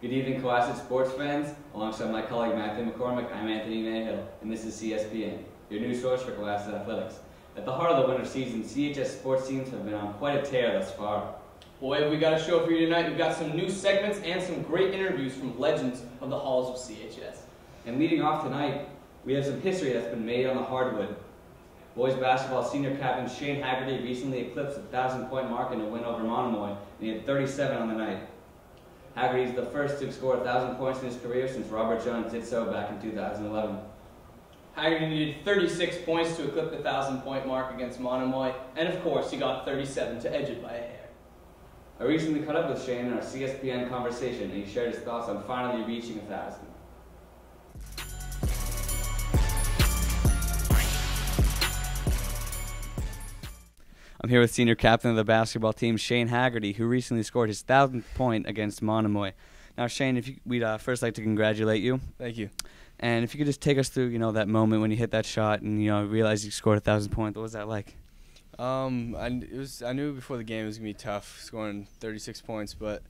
Good evening, Cohasset sports fans. Alongside my colleague Matthew McCormick, I'm Anthony Mayhill, and this is CSPN, your news source for Cohasset athletics. At the heart of the winter season, CHS sports teams have been on quite a tear thus far. Boy, have we got a show for you tonight. We've got some new segments and some great interviews from legends of the halls of CHS. And leading off tonight, we have some history that's been made on the hardwood. Boys basketball senior captain Shane Haggerty recently eclipsed the 1,000-point mark in a win over Monomoy, and he had 37 on the night. Haggerty is the first to score 1,000 points in his career since Robert Jones did so back in 2011. Haggerty needed 36 points to eclipse the 1,000-point mark against Monomoy, and of course he got 37 to edge it by a hair. I recently caught up with Shane in our CSPN conversation, and he shared his thoughts on finally reaching 1,000. I'm here with senior captain of the basketball team, Shane Haggerty, who recently scored his 1,000th point against Monomoy. Now, Shane, we'd first like to congratulate you. Thank you. And if you could just take us through, that moment when you hit that shot and realized you scored 1,000 points. What was that like? I knew before the game it was gonna be tough scoring 36 points, but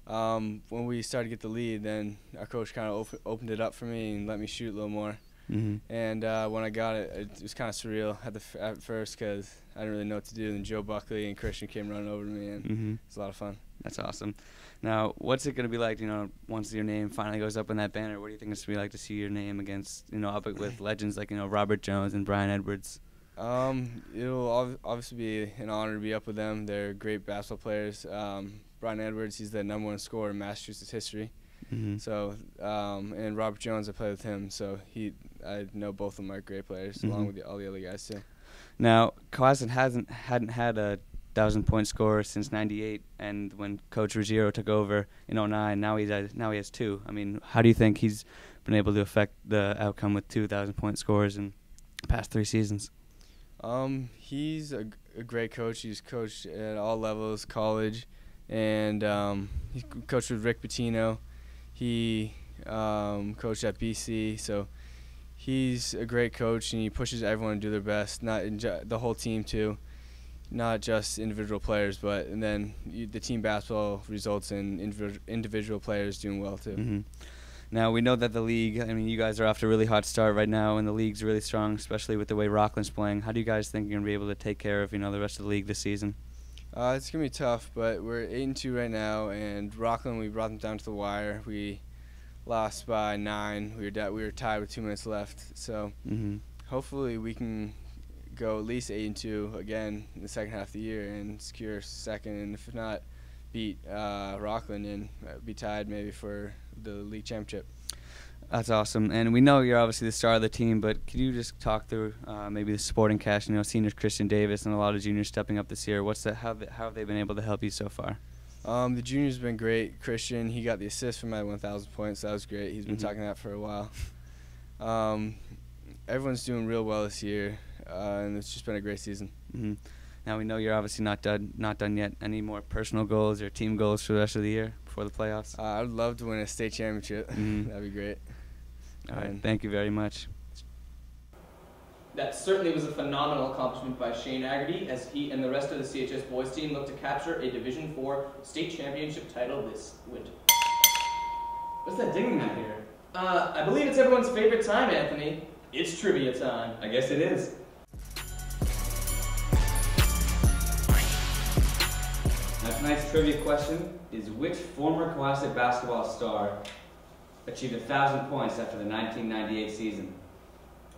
when we started to get the lead, then our coach kind of opened it up for me and let me shoot a little more. Mm-hmm. And when I got it, it was kind of surreal at first because I didn't really know what to do. And Joe Buckley and Christian came running over to me, and it was a lot of fun. That's awesome. Now, what's it going to be like, once your name finally goes up on that banner? What do you think it's going to be like to see your name against, up with legends like, Robert Jones and Brian Edwards? It'll obviously be an honor to be up with them. They're great basketball players. Brian Edwards, he's the #1 scorer in Massachusetts history. Mm-hmm. So, and Robert Jones, I played with him, so I know both of them are great players, along with all the other guys too. Now, Cohasset hadn't had a 1,000-point scorer since '98, and when Coach Ruggiero took over in '09, now he has two. I mean, how do you think he's been able to affect the outcome with 2,000-point scores in the past 3 seasons? He's a great coach. He's coached at all levels, college, and he coached with Rick Pitino. He coached at BC, so he's a great coach, and he pushes everyone to do their best, the whole team too, not just individual players, and then the team basketball results in individual players doing well too. Mm-hmm. Now, we know that the league, you guys are off to a really hot start right now, and the league's really strong, especially with the way Rockland's playing. How do you guys think you're going to be able to take care of, the rest of the league this season? It's going to be tough, but we're 8-2 right now, and Rockland, we brought them down to the wire. We lost by 9. We were tied with 2 minutes left, so hopefully we can go at least 8-2 again in the second half of the year and secure second, and if not, beat Rockland and be tied maybe for the league championship. That's awesome. And we know you're obviously the star of the team, but could you just talk through maybe the supporting cast, seniors Christian Davis and a lot of juniors stepping up this year. How have they been able to help you so far? The juniors have been great. Christian, he got the assist for my 1,000 points. That was great. He's been talking that for a while. Everyone's doing real well this year, and it's just been a great season. Now, we know you're obviously not done yet. Any more personal goals or team goals for the rest of the year before the playoffs? I'd love to win a state championship. That'd be great. All right, thank you very much. That certainly was a phenomenal accomplishment by Shane Haggerty as he and the rest of the CHS boys team look to capture a Division IV state championship title this winter. What's that dinging out here? I believe it's everyone's favorite time, Anthony. It's trivia time. I guess it is. Now, tonight's trivia question is, which former Cohasset basketball star achieved 1,000 points after the 1998 season?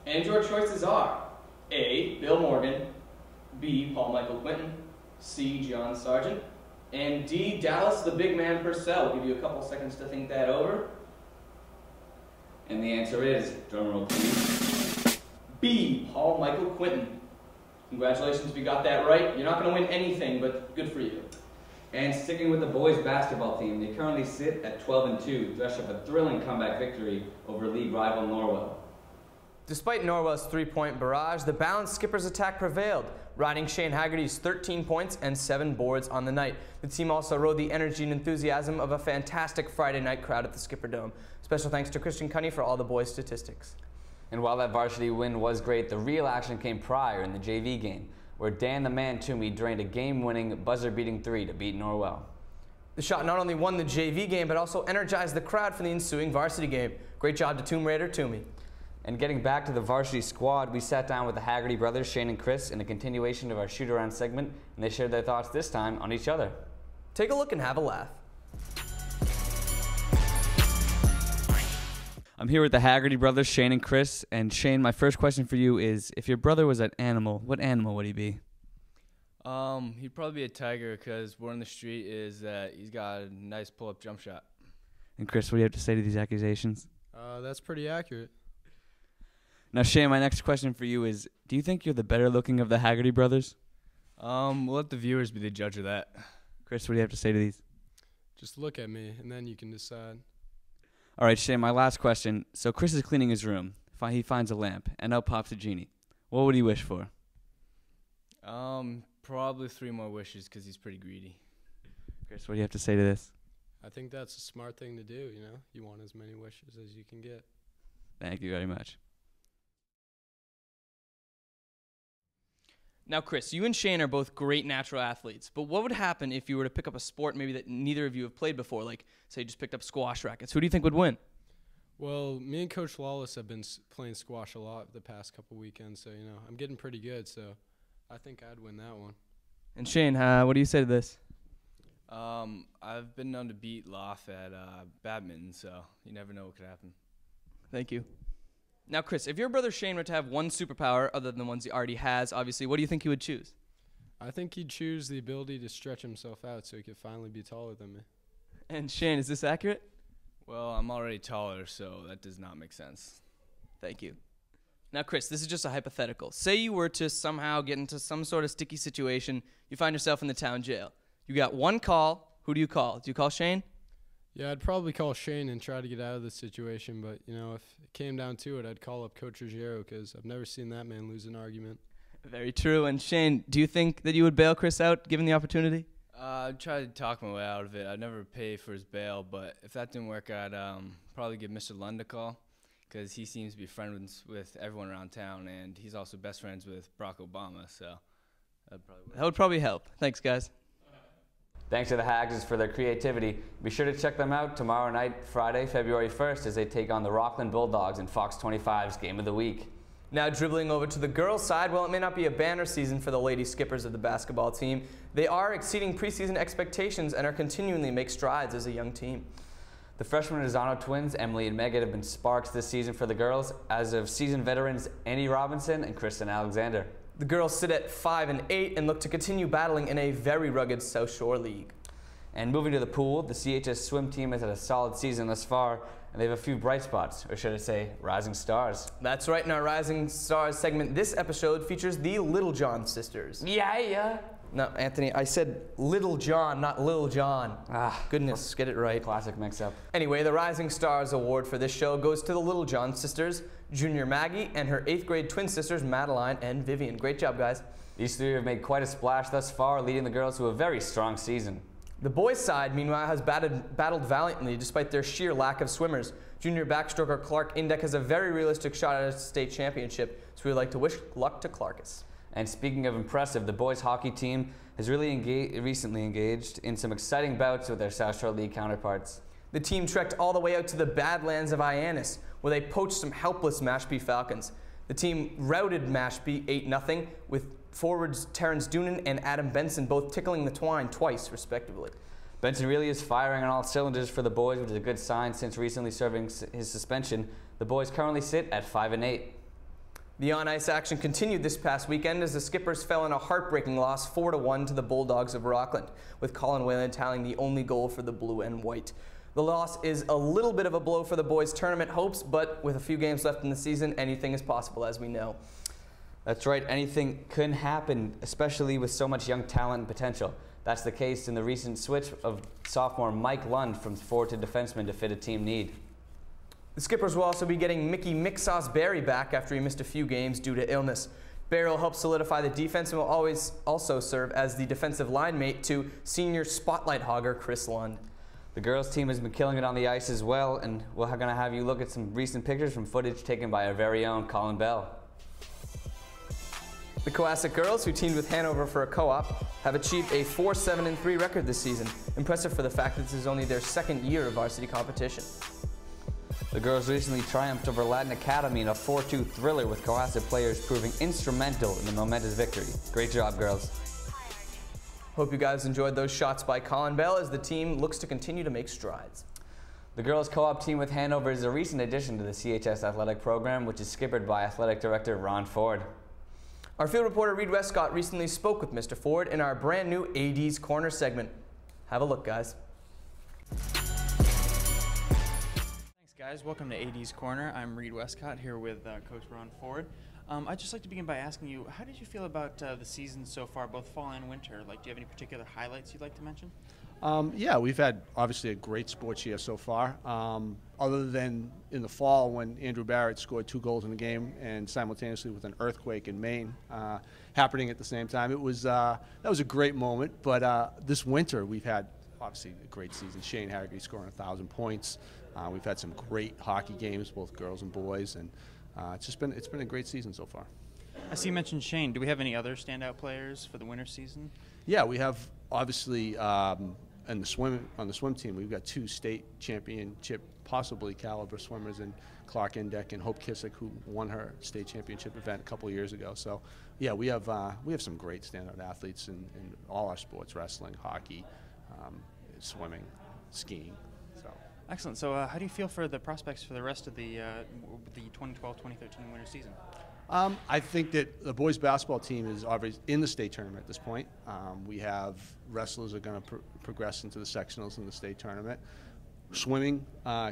And your choices are A. Bill Morgan, B. Paul Michael Quinton, C. John Sargent, and D. Dallas the Big Man Purcell. I'll give you a couple seconds to think that over. And the answer is, drumroll please, B. Paul Michael Quinton. Congratulations if you got that right. You're not going to win anything, but good for you. And sticking with the boys basketball team, they currently sit at 12-2, fresh off a thrilling comeback victory over league rival Norwell. Despite Norwell's 3-point barrage, the balanced skipper's attack prevailed, riding Shane Haggerty's 13 points and 7 boards on the night. The team also rode the energy and enthusiasm of a fantastic Friday night crowd at the Skipper Dome. Special thanks to Christian Cunny for all the boys' statistics. And while that varsity win was great, the real action came prior in the JV game, where Dan the Man Toomey drained a game-winning, buzzer-beating 3 to beat Norwell. The shot not only won the JV game, but also energized the crowd for the ensuing varsity game. Great job to Tomb Raider Toomey. And getting back to the varsity squad, we sat down with the Haggerty brothers, Shane and Chris, in a continuation of our shoot-around segment, and they shared their thoughts this time on each other. Take a look and have a laugh. I'm here with the Haggerty brothers, Shane and Chris. And Shane, my first question for you is, if your brother was an animal, what animal would he be? He'd probably be a tiger because word on the street is that he's got a nice pull-up jump shot. And Chris, what do you have to say to these accusations? That's pretty accurate. Now, Shane, my next question for you is, do you think you're the better looking of the Haggerty brothers? We'll let the viewers be the judge of that. Chris, what do you have to say to these? Just look at me, and then you can decide. All right, Shane, my last question. So Chris is cleaning his room. He finds a lamp, and out pops a genie. What would he wish for? Probably 3 more wishes because he's pretty greedy. Chris, what do you have to say to this? I think that's a smart thing to do, you know? You want as many wishes as you can get. Thank you very much. Now, Chris, you and Shane are both great natural athletes, but what would happen if you were to pick up a sport maybe that neither of you have played before, like, say, you just picked up squash rackets? Who do you think would win? Well, me and Coach Lawless have been playing squash a lot the past couple weekends, so, you know, I'm getting pretty good, so I think I'd win that one. And Shane, what do you say to this? I've been known to beat Loth at badminton, so you never know what could happen. Thank you. Now, Chris, if your brother Shane were to have one superpower other than the ones he already has, obviously, what do you think he would choose? I think he'd choose the ability to stretch himself out so he could finally be taller than me. And Shane, is this accurate? Well, I'm already taller, so that does not make sense. Thank you. Now, Chris, this is just a hypothetical. Say you were to somehow get into some sort of sticky situation. You find yourself in the town jail. You got one call. Who do you call? Do you call Shane? Yeah, I'd probably call Shane and try to get out of the situation, but, you know, if it came down to it, I'd call up Coach Ruggiero because I've never seen that man lose an argument. Very true. And Shane, do you think that you would bail Chris out given the opportunity? I'd try to talk my way out of it. I'd never pay for his bail, but if that didn't work, I'd probably give Mr. Lund a call because he seems to be friends with everyone around town, and he's also best friends with Barack Obama, so that would probably help. Thanks, guys. Thanks to the Hags for their creativity. Be sure to check them out tomorrow night, Friday, February 1st, as they take on the Rockland Bulldogs in Fox 25's Game of the Week. Now dribbling over to the girls' side, while it may not be a banner season for the lady skippers of the basketball team, they are exceeding preseason expectations and are continually make strides as a young team. The freshman Rosano twins, Emily and Megan, have been sparks this season for the girls, as of seasoned veterans Annie Robinson and Kristen Alexander. The girls sit at 5-8 and look to continue battling in a very rugged South Shore league. And moving to the pool, the CHS swim team has had a solid season thus far, and they have a few bright spots, or should I say, rising stars. That's right, in our Rising Stars segment, this episode features the Little John sisters. Yeah. No, Anthony, I said Little John, not Lil John. Goodness, get it right. Classic mix-up. Anyway, the Rising Stars award for this show goes to the Little John sisters, Junior Maggie and her 8th grade twin sisters, Madeline and Vivian. Great job, guys. These three have made quite a splash thus far, leading the girls to a very strong season. The boys' side, meanwhile, has battled valiantly despite their sheer lack of swimmers. Junior backstroker Clark Indek has a very realistic shot at a state championship, so we'd like to wish luck to Clarkus. And speaking of impressive, the boys hockey team has really recently engaged in some exciting bouts with their South Shore League counterparts. The team trekked all the way out to the Badlands of Hyannis, where they poached some helpless Mashpee Falcons. The team routed Mashpee 8-0, with forwards Terrence Doonan and Adam Benson both tickling the twine twice, respectively. Benson really is firing on all cylinders for the boys, which is a good sign since recently serving his suspension. The boys currently sit at 5-8. The on-ice action continued this past weekend as the Skippers fell in a heartbreaking loss 4-1 to the Bulldogs of Rockland, with Colin Whalen tallying the only goal for the blue and white. The loss is a little bit of a blow for the boys' tournament hopes, but with a few games left in the season, anything is possible, as we know. That's right, anything can happen, especially with so much young talent and potential. That's the case in the recent switch of sophomore Mike Lund from forward to defenseman to fit a team need. The Skippers will also be getting Mickey Mixsauce Barry back after he missed a few games due to illness. Barry will help solidify the defense and will always also serve as the defensive line mate to senior spotlight hogger Chris Lund. The girls team has been killing it on the ice as well, and we're going to have you look at some recent pictures from footage taken by our very own Colin Bell. The Cohasset girls, who teamed with Hanover for a co-op, have achieved a 4-7-3 record this season. Impressive for the fact that this is only their second year of varsity competition. The girls recently triumphed over Latin Academy in a 4-2 thriller, with Cohasset players proving instrumental in the momentous victory. Great job, girls. Hope you guys enjoyed those shots by Colin Bell as the team looks to continue to make strides. The girls' co-op team with Hanover is a recent addition to the CHS athletic program, which is skippered by athletic director Ron Ford. Our field reporter Reed Westcott recently spoke with Mr. Ford in our brand new AD's Corner segment. Have a look, guys. Thanks, guys. Welcome to AD's Corner. I'm Reed Westcott here with Coach Ron Ford. I'd just like to begin by asking you, how did you feel about the season so far, both fall and winter? Like, do you have any particular highlights you'd like to mention? Yeah, we've had obviously a great sports year so far. Other than in the fall when Andrew Barrett scored 2 goals in the game and simultaneously with an earthquake in Maine happening at the same time, it was that was a great moment. But this winter we've had obviously a great season. Shane Haggerty scoring 1,000 points. We've had some great hockey games, both girls and boys, and it's been a great season so far. I see you mentioned Shane. Do we have any other standout players for the winter season? Yeah, we have obviously. On the swim team, we've got 2 state championship, possibly caliber swimmers in Clark Indek and Hope Kissick, who won her state championship event a couple of years ago. So, yeah, we have some great standout athletes in all our sports: wrestling, hockey, swimming, skiing. So. Excellent. So, how do you feel for the prospects for the rest of the 2012-2013 winter season? I think that the boys basketball team is obviously in the state tournament at this point. We have wrestlers are going to progress into the sectionals in the state tournament. Swimming,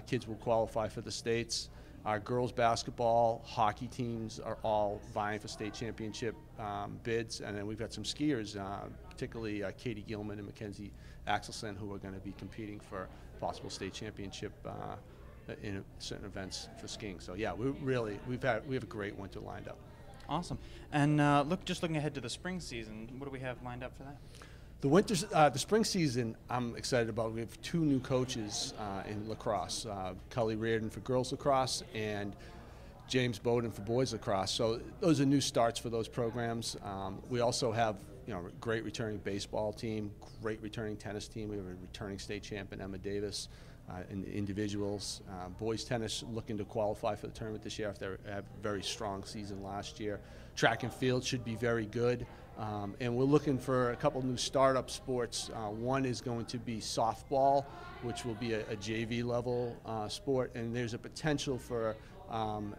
kids will qualify for the states. Our girls basketball, hockey teams are all vying for state championship bids. And then we've got some skiers, particularly Katie Gilman and Mackenzie Axelson, who are going to be competing for possible state championship in certain events for skiing. So yeah, we have a great winter lined up. Awesome. And looking ahead to the spring season, what do we have lined up for that? The spring season, I'm excited about. We have 2 new coaches in lacrosse: Cully Reardon for girls lacrosse and James Bowden for boys lacrosse. So those are new starts for those programs. We also have a great returning baseball team, great returning tennis team. We have a returning state champion, Emma Davis. In the individuals, boys tennis looking to qualify for the tournament this year after they had a very strong season last year. Track and field should be very good, and we're looking for a couple new startup sports. One is going to be softball, which will be a JV level sport, and there's a potential for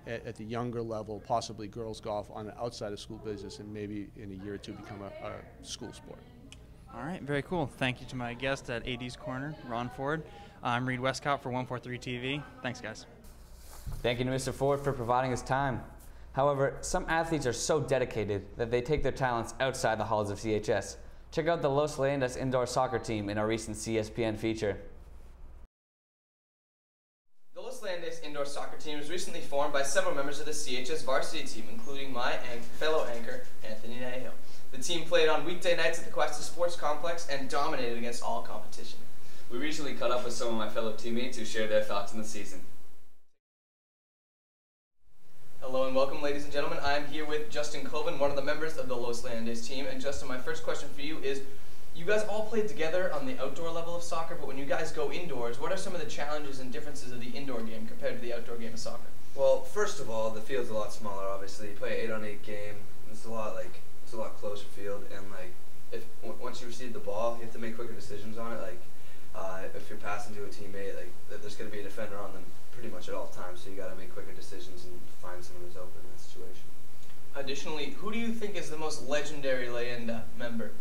at the younger level, possibly girls golf on an outside of school business, and maybe in a year or 2 become a school sport. All right, very cool. Thank you to my guest at AD's Corner, Ron Ford. I'm Reed Westcott for 143 TV. Thanks, guys. Thank you to Mr. Ford for providing his time. However, some athletes are so dedicated that they take their talents outside the halls of CHS. Check out the Los Leyendas indoor soccer team in our recent CSPN feature. The Los Leyendas indoor soccer team was recently formed by several members of the CHS varsity team, including my fellow anchor, Anthony Nahill. The team played on weekday nights at the Cohasset Sports Complex and dominated against all competition. We recently caught up with some of my fellow teammates who shared their thoughts on the season. Hello and welcome, ladies and gentlemen. I'm here with Justin Colvin, one of the members of the Los Leyendas team. And Justin, my first question for you is, you guys all played together on the outdoor level of soccer, but when you guys go indoors, what are some of the challenges and differences of the indoor game compared to the outdoor game of soccer? Well, first of all, the field's a lot smaller, obviously. You play an 8-on-8 game. It's a lot closer field, and once you receive the ball, you have to make quicker decisions on it. If you're passing to a teammate, there's going to be a defender on them pretty much at all times, so you got to make quicker decisions and find someone who's open in that situation. Additionally, who do you think is the most legendary Leyenda member?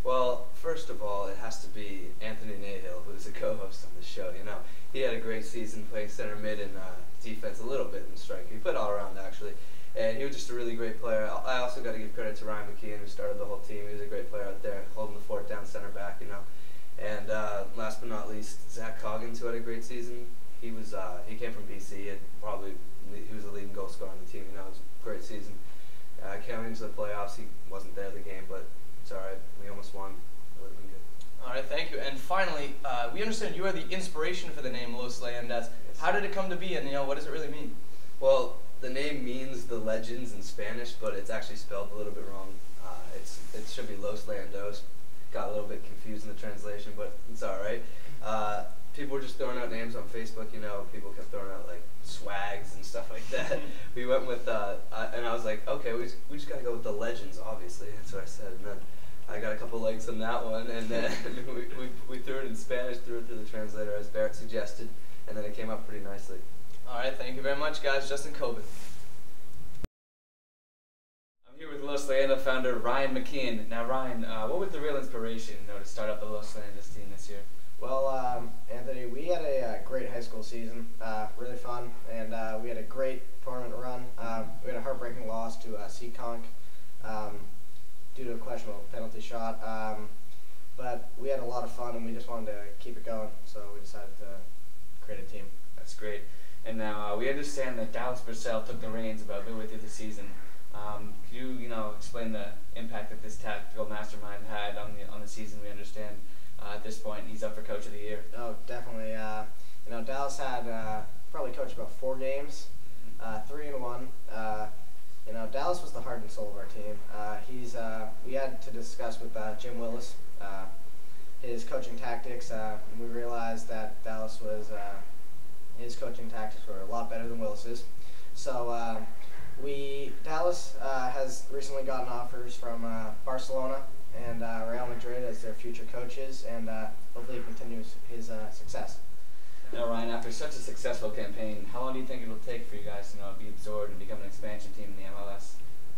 Well, first of all, it has to be Anthony Nahill, who's a co-host on the show. He had a great season playing center mid and defense, a little bit in strike. He played all around, actually. And he was just a really great player. I also got to give credit to Ryan McKeon, who started the whole team. He was a great player out there, holding the fort down center back, And last but not least, Zach Coggins, who had a great season. He came from BC. He was the leading goal scorer on the team. It was a great season. Came into the playoffs. He wasn't there the game, but it's all right. We almost won. It would have been good. All right, thank you. And finally, we understand you are the inspiration for the name Los Leyendas. How did it come to be, and what does it really mean? Well, the name means the legends in Spanish, but it's actually spelled a little bit wrong. It should be Los Leondos. Got a little bit confused in the translation, but it's all right. People were just throwing out names on Facebook. You know, people kept throwing out like swags and stuff like that. We went with, and I was like, okay, we just gotta go with the legends, obviously. That's what I said, and then I got a couple likes on that one, and then we threw it in Spanish, threw it through the translator as Barrett suggested, and then it came out pretty nicely. All right, thank you very much, guys. Justin Coben. I'm here with Los Leandas founder Ryan McKeon. Now, Ryan, what was the real inspiration, to start up the Los Leandas team this year? Well, Anthony, we had a great high school season, really fun, and we had a great tournament run. We had a heartbreaking loss to Seekonk due to a questionable penalty shot, but we had a lot of fun, and we just wanted to keep it going, so we decided to create a team. That's great. And now we understand that Dallas Purcell took the reins about midway through the season. Could you, explain the impact that this tactical mastermind had on the season? We understand at this point he's up for Coach of the Year. Oh, definitely. Dallas had probably coached about 4 games, 3-1. Dallas was the heart and soul of our team. We had to discuss with Jim Willis his coaching tactics. We realized that Dallas was his coaching tactics were a lot better than Willis's. So Dallas has recently gotten offers from Barcelona and Real Madrid as their future coaches, and hopefully he continues his success. Now, Ryan, after such a successful campaign, how long do you think it will take for you guys to be absorbed and become an expansion team in the MLS?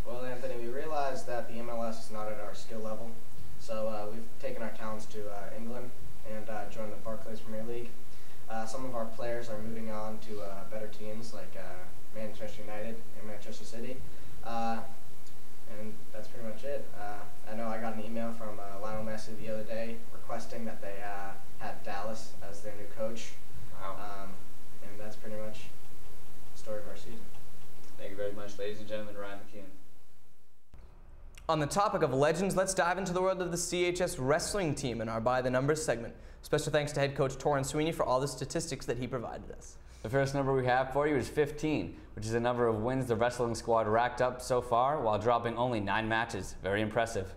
Well, Anthony, we realized that the MLS is not at our skill level, so we've taken our talents to England and joined the Barclays Premier League. Some of our players are moving on to better teams like Manchester United and Manchester City, and that's pretty much it. I know I got an email from Lionel Messi the other day requesting that they had Dallas as their new coach. Wow. And that's pretty much the story of our season. Thank you very much, ladies and gentlemen. Ryan McKeon. On the topic of legends, let's dive into the world of the CHS wrestling team in our By the Numbers segment. Special thanks to head coach Torrin Sweeney for all the statistics that he provided us. The first number we have for you is 15, which is the number of wins the wrestling squad racked up so far while dropping only 9 matches. Very impressive.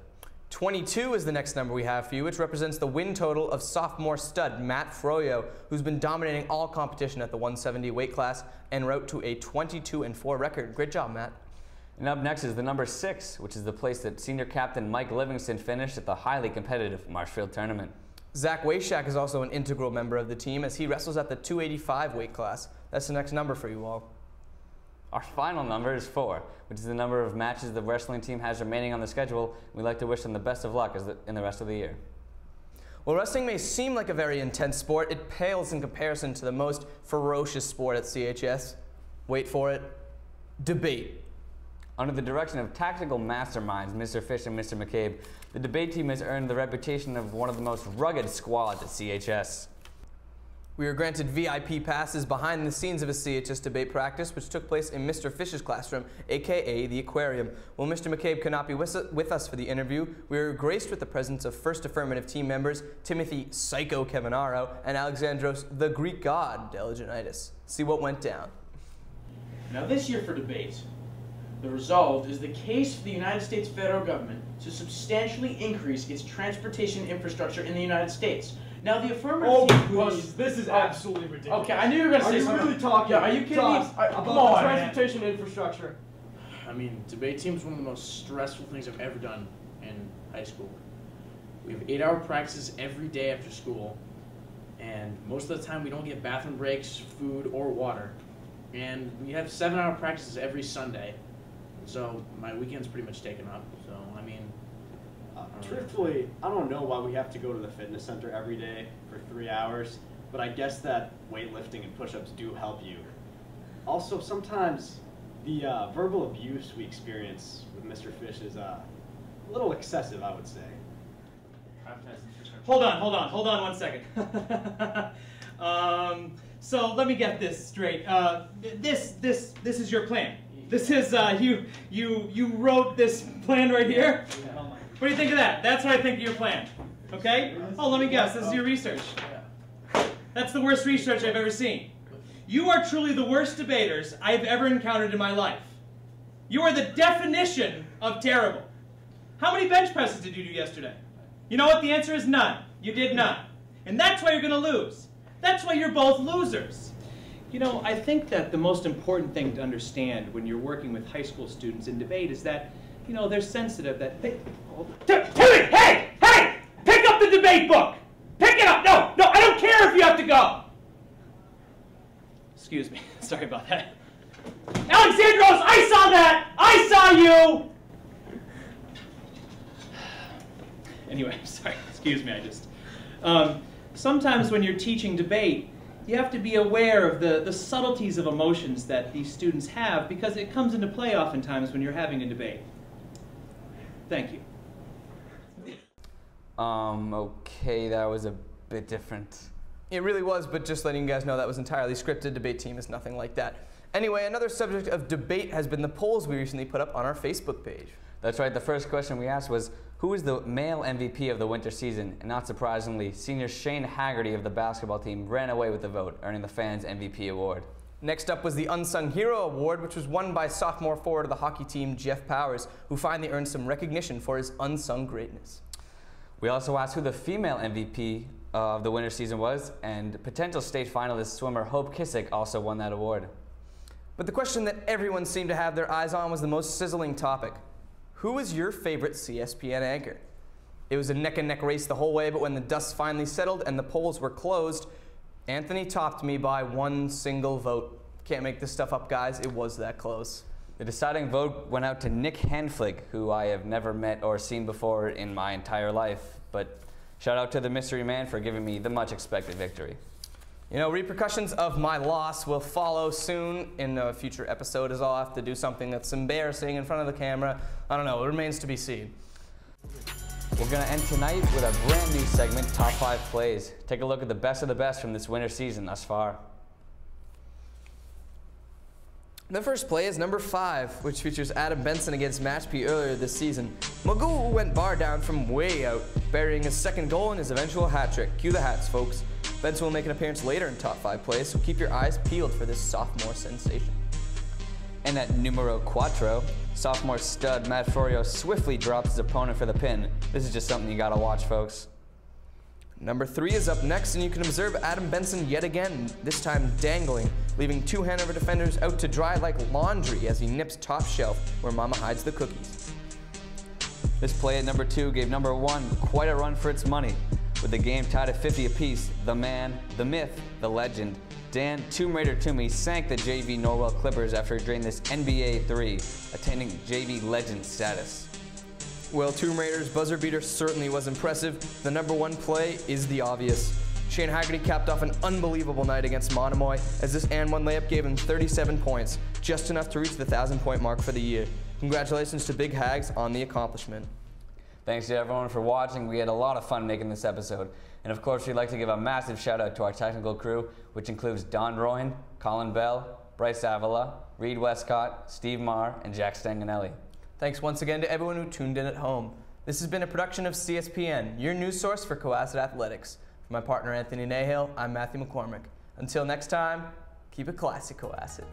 22 is the next number we have for you, which represents the win total of sophomore stud Matt Froyo, who's been dominating all competition at the 170 weight class en route to a 22-4 record. Great job, Matt. And up next is the number 6, which is the place that senior captain Mike Livingston finished at the highly competitive Marshfield tournament. Zach Wayshak is also an integral member of the team as he wrestles at the 285 weight class. That's the next number for you all. Our final number is 4, which is the number of matches the wrestling team has remaining on the schedule. We'd like to wish them the best of luck in the rest of the year. While wrestling may seem like a very intense sport, it pales in comparison to the most ferocious sport at CHS. Wait for it. Debate. Under the direction of tactical masterminds, Mr. Fish and Mr. McCabe, the debate team has earned the reputation of one of the most rugged squads at CHS. We were granted VIP passes behind the scenes of a CHS debate practice, which took place in Mr. Fish's classroom, aka the aquarium. While Mr. McCabe could not be with us for the interview, we were graced with the presence of First Affirmative team members Timothy Psycho Kevinaro and Alexandros the Greek God Deligenitis. See what went down. Now this year for debate, the resolved is the case for the United States federal government to substantially increase its transportation infrastructure in the United States. Now the affirmative team was... This is absolutely ridiculous. Okay, I knew you were going to say something. Are you really talking? Yeah, are you kidding me? About transportation infrastructure? I mean, debate team is one of the most stressful things I've ever done in high school. We have 8-hour practices every day after school, and most of the time we don't get bathroom breaks, food, or water. And we have 7-hour practices every Sunday. So my weekend's pretty much taken up. So I mean, truthfully, I don't know why we have to go to the fitness center every day for 3 hours, but I guess that weightlifting and push-ups do help you. Also, sometimes the verbal abuse we experience with Mr. Fish is a little excessive, I would say. Hold on 1 second. So let me get this straight. This is your plan. This is you wrote this plan right here. What do you think of that? That's what I think of your plan. Okay? Oh, let me guess. This is your research. That's the worst research I've ever seen. You are truly the worst debaters I have ever encountered in my life. You are the definition of terrible. How many bench presses did you do yesterday? You know what? The answer is none. You did none. And that's why you're going to lose. That's why you're both losers. You know, I think that the most important thing to understand when you're working with high school students in debate is that, you know, they're sensitive, that they... Timmy! Hey! Hey! Pick up the debate book! Pick it up! No! I don't care if you have to go! Excuse me. Sorry about that. Alexandros! I saw that! I saw you! Anyway, I'm sorry. Excuse me, I just... sometimes when you're teaching debate, you have to be aware of the subtleties of emotions that these students have, because it comes into play oftentimes when you're having a debate. Thank you. Okay, that was a bit different. It really was, but just letting you guys know that was entirely scripted. Debate team is nothing like that. Anyway, another subject of debate has been the polls we recently put up on our Facebook page. That's right, the first question we asked was, who is the male MVP of the winter season? And not surprisingly, senior Shane Haggerty of the basketball team ran away with the vote, earning the fans' MVP award. Next up was the Unsung Hero Award, which was won by sophomore forward of the hockey team, Jeff Powers, who finally earned some recognition for his unsung greatness. We also asked who the female MVP of the winter season was, and potential state finalist swimmer Hope Kissick also won that award. But the question that everyone seemed to have their eyes on was the most sizzling topic. Who was your favorite CSPN anchor? It was a neck-and-neck race the whole way, but when the dust finally settled and the polls were closed, Anthony topped me by one single vote. Can't make this stuff up, guys. It was that close. The deciding vote went out to Nick Hanflig, who I have never met or seen before in my entire life. But shout out to the mystery man for giving me the much-expected victory. You know, repercussions of my loss will follow soon in a future episode, as I'll have to do something that's embarrassing in front of the camera. I don't know, it remains to be seen. We're going to end tonight with a brand new segment, Top 5 Plays. Take a look at the best of the best from this winter season thus far. The first play is number 5, which features Adam Benson against Mashpee earlier this season. Magoo went bar down from way out, burying his second goal in his eventual hat trick. Cue the hats, folks. Benson will make an appearance later in Top 5 Plays, so keep your eyes peeled for this sophomore sensation. And at numero 4, sophomore stud Matt Florio swiftly drops his opponent for the pin. This is just something you gotta watch, folks. Number 3 is up next, and you can observe Adam Benson yet again, this time dangling, leaving 2 Hanover defenders out to dry like laundry as he nips top shelf where Mama hides the cookies. This play at number 2 gave number 1 quite a run for its money. With the game tied at 50 apiece, the man, the myth, the legend, Dan Tomb Raider Toomey sank the JV Norwell Clippers after he drained this NBA 3, attaining JV legend status. Well, Tomb Raider's buzzer beater certainly was impressive. The number 1 play is the obvious. Shane Haggerty capped off an unbelievable night against Monomoy, as this and 1 layup gave him 37 points, just enough to reach the 1,000-point mark for the year. Congratulations to Big Hags on the accomplishment. Thanks to everyone for watching. We had a lot of fun making this episode. And of course, we'd like to give a massive shout out to our technical crew, which includes Don Royan, Colin Bell, Bryce Avila, Reed Westcott, Steve Marr, and Jack Stanganelli. Thanks once again to everyone who tuned in at home. This has been a production of CSPN, your news source for Cohasset Athletics. For my partner Anthony Nahale, I'm Matthew McCormick. Until next time, keep it classy, Cohasset.